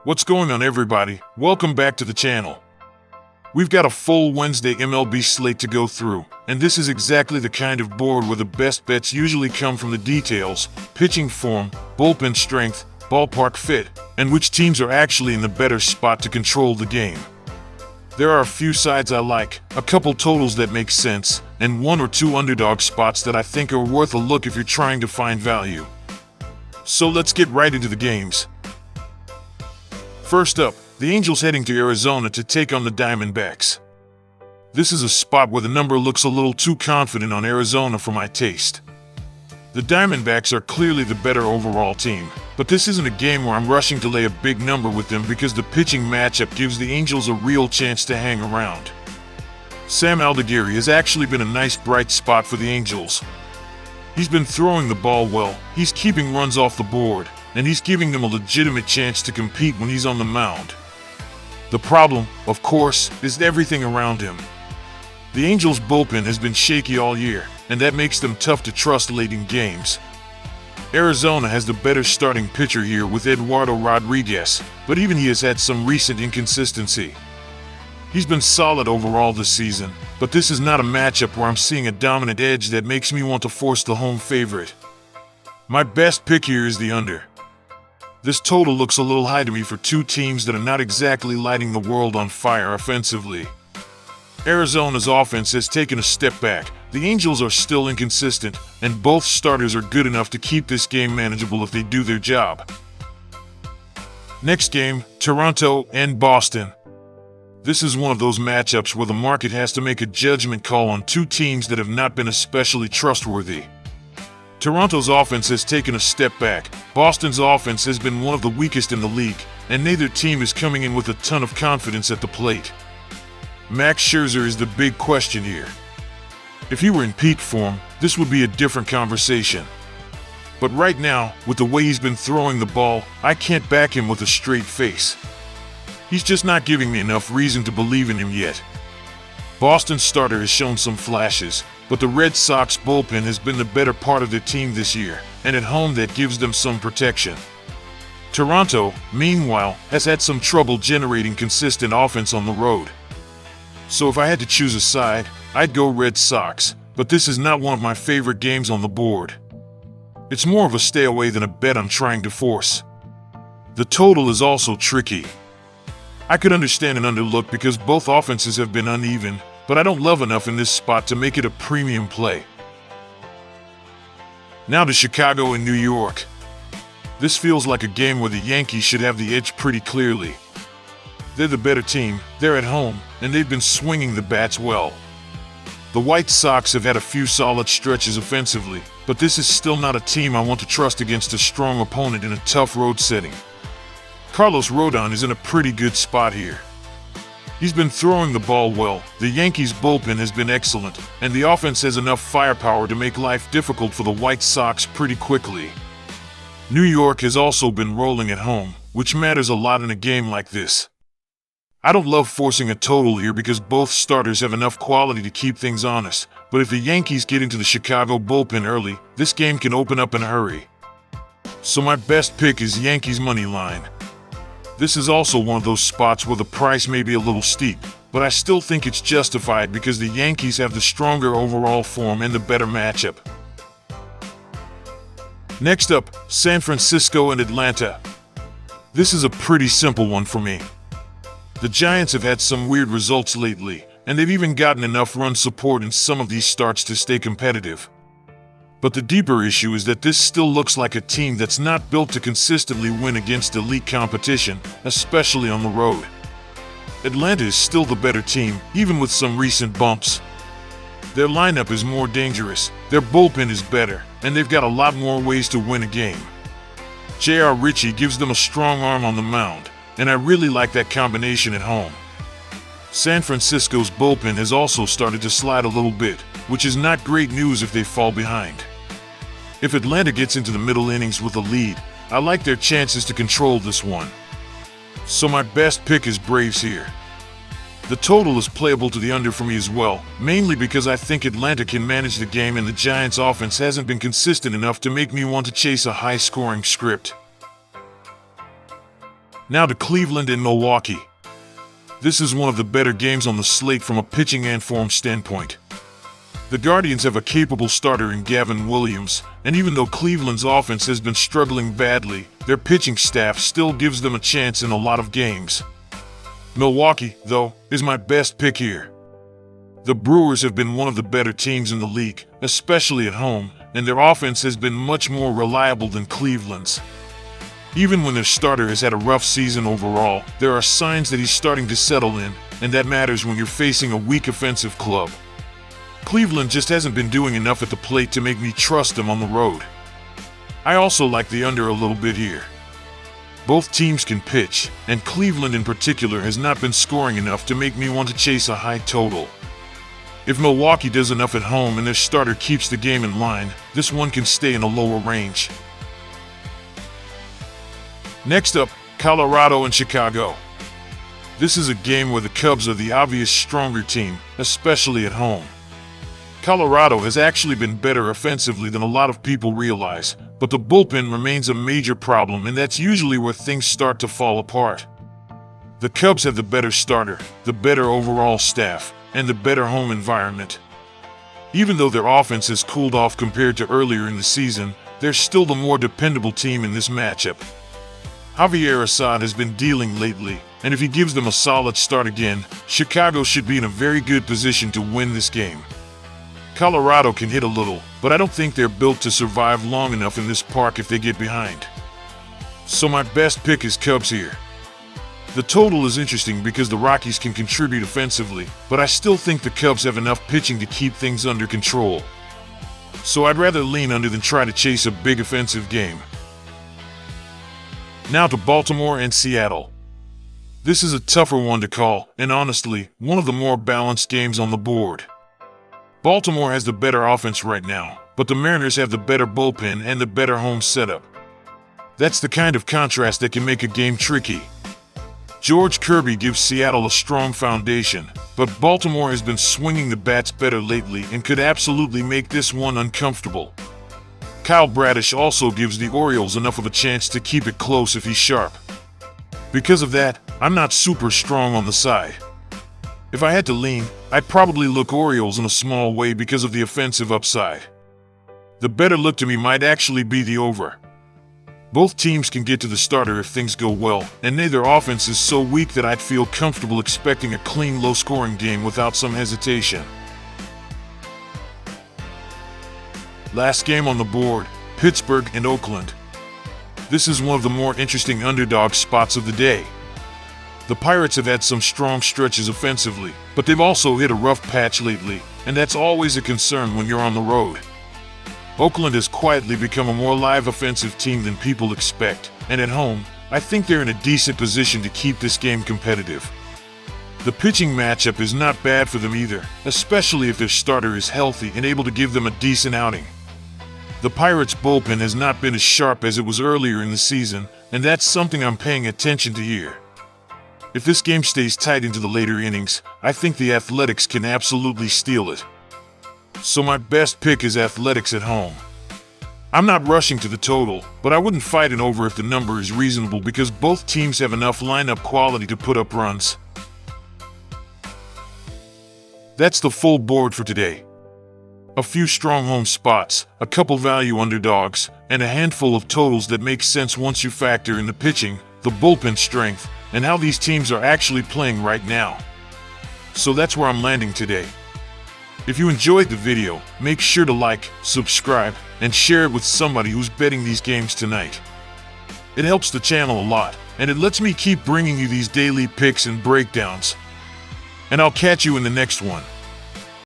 What's going on, everybody? Welcome back to the channel. We've got a full Wednesday MLB slate to go through, and this is exactly the kind of board where the best bets usually come from the details, pitching form, bullpen strength, ballpark fit, and which teams are actually in the better spot to control the game. There are a few sides I like, a couple totals that make sense, and one or two underdog spots that I think are worth a look if you're trying to find value. So let's get right into the games. First up, the Angels heading to Arizona to take on the Diamondbacks. This is a spot where the number looks a little too confident on Arizona for my taste. The Diamondbacks are clearly the better overall team, but this isn't a game where I'm rushing to lay a big number with them because the pitching matchup gives the Angels a real chance to hang around. Sam Alderweireld has actually been a nice bright spot for the Angels. He's been throwing the ball well, he's keeping runs off the board, and he's giving them a legitimate chance to compete when he's on the mound. The problem, of course, is everything around him. The Angels' bullpen has been shaky all year, and that makes them tough to trust late in games. Arizona has the better starting pitcher here with Eduardo Rodriguez, but even he has had some recent inconsistency. He's been solid overall this season, but this is not a matchup where I'm seeing a dominant edge that makes me want to force the home favorite. My best pick here is the under. This total looks a little high to me for two teams that are not exactly lighting the world on fire offensively. Arizona's offense has taken a step back, the Angels are still inconsistent, and both starters are good enough to keep this game manageable if they do their job. Next game, Toronto and Boston. This is one of those matchups where the market has to make a judgment call on two teams that have not been especially trustworthy. Toronto's offense has taken a step back, Boston's offense has been one of the weakest in the league, and neither team is coming in with a ton of confidence at the plate. Max Scherzer is the big question here. If he were in peak form, this would be a different conversation. But right now, with the way he's been throwing the ball, I can't back him with a straight face. He's just not giving me enough reason to believe in him yet. Boston's starter has shown some flashes, but the Red Sox bullpen has been the better part of their team this year, and at home that gives them some protection. Toronto, meanwhile, has had some trouble generating consistent offense on the road. So if I had to choose a side, I'd go Red Sox, but this is not one of my favorite games on the board. It's more of a stay away than a bet I'm trying to force. The total is also tricky. I could understand an underlook because both offenses have been uneven, but I don't love enough in this spot to make it a premium play. Now to Chicago and New York. This feels like a game where the Yankees should have the edge pretty clearly. They're the better team, they're at home, and they've been swinging the bats well. The White Sox have had a few solid stretches offensively, but this is still not a team I want to trust against a strong opponent in a tough road setting. Carlos Rodon is in a pretty good spot here. He's been throwing the ball well, the Yankees' bullpen has been excellent, and the offense has enough firepower to make life difficult for the White Sox pretty quickly. New York has also been rolling at home, which matters a lot in a game like this. I don't love forcing a total here because both starters have enough quality to keep things honest, but if the Yankees get into the Chicago bullpen early, this game can open up in a hurry. So my best pick is Yankees money line. This is also one of those spots where the price may be a little steep, but I still think it's justified because the Yankees have the stronger overall form and the better matchup. Next up, San Francisco and Atlanta. This is a pretty simple one for me. The Giants have had some weird results lately, and they've even gotten enough run support in some of these starts to stay competitive. But the deeper issue is that this still looks like a team that's not built to consistently win against elite competition, especially on the road. Atlanta is still the better team, even with some recent bumps. Their lineup is more dangerous, their bullpen is better, and they've got a lot more ways to win a game. J.R. Ritchie gives them a strong arm on the mound, and I really like that combination at home. San Francisco's bullpen has also started to slide a little bit, which is not great news if they fall behind. If Atlanta gets into the middle innings with a lead, I like their chances to control this one. So my best pick is Braves here. The total is playable to the under for me as well, mainly because I think Atlanta can manage the game and the Giants' offense hasn't been consistent enough to make me want to chase a high-scoring script. Now to Cleveland and Milwaukee. This is one of the better games on the slate from a pitching and form standpoint. The Guardians have a capable starter in Gavin Williams, and even though Cleveland's offense has been struggling badly, their pitching staff still gives them a chance in a lot of games. Milwaukee, though, is my best pick here. The Brewers have been one of the better teams in the league, especially at home, and their offense has been much more reliable than Cleveland's. Even when their starter has had a rough season overall, there are signs that he's starting to settle in, and that matters when you're facing a weak offensive club. Cleveland just hasn't been doing enough at the plate to make me trust them on the road. I also like the under a little bit here. Both teams can pitch, and Cleveland in particular has not been scoring enough to make me want to chase a high total. If Milwaukee does enough at home and their starter keeps the game in line, this one can stay in a lower range. Next up, Colorado and Chicago. This is a game where the Cubs are the obvious stronger team, especially at home. Colorado has actually been better offensively than a lot of people realize, but the bullpen remains a major problem, and that's usually where things start to fall apart. The Cubs have the better starter, the better overall staff, and the better home environment. Even though their offense has cooled off compared to earlier in the season, they're still the more dependable team in this matchup. Javier Assad has been dealing lately, and if he gives them a solid start again, Chicago should be in a very good position to win this game. Colorado can hit a little, but I don't think they're built to survive long enough in this park if they get behind. So my best pick is Cubs here. The total is interesting because the Rockies can contribute offensively, but I still think the Cubs have enough pitching to keep things under control. So I'd rather lean under than try to chase a big offensive game. Now to Baltimore and Seattle. This is a tougher one to call, and honestly, one of the more balanced games on the board. Baltimore has the better offense right now, but the Mariners have the better bullpen and the better home setup. That's the kind of contrast that can make a game tricky. George Kirby gives Seattle a strong foundation, but Baltimore has been swinging the bats better lately and could absolutely make this one uncomfortable. Kyle Bradish also gives the Orioles enough of a chance to keep it close if he's sharp. Because of that, I'm not super strong on the side. If I had to lean, I'd probably look Orioles in a small way because of the offensive upside. The better look to me might actually be the over. Both teams can get to the starter if things go well, and neither offense is so weak that I'd feel comfortable expecting a clean, low-scoring game without some hesitation. Last game on the board, Pittsburgh and Oakland. This is one of the more interesting underdog spots of the day. The Pirates have had some strong stretches offensively, but they've also hit a rough patch lately, and that's always a concern when you're on the road. Oakland has quietly become a more live offensive team than people expect, and at home, I think they're in a decent position to keep this game competitive. The pitching matchup is not bad for them either, especially if their starter is healthy and able to give them a decent outing. The Pirates' bullpen has not been as sharp as it was earlier in the season, and that's something I'm paying attention to here. If this game stays tight into the later innings, I think the Athletics can absolutely steal it. So my best pick is Athletics at home. I'm not rushing to the total, but I wouldn't fight an over if the number is reasonable because both teams have enough lineup quality to put up runs. That's the full board for today. A few strong home spots, a couple value underdogs, and a handful of totals that make sense once you factor in the pitching, the bullpen strength, and how these teams are actually playing right now. So that's where I'm landing today. If you enjoyed the video, make sure to like, subscribe, and share it with somebody who's betting these games tonight. It helps the channel a lot, and it lets me keep bringing you these daily picks and breakdowns. And I'll catch you in the next one.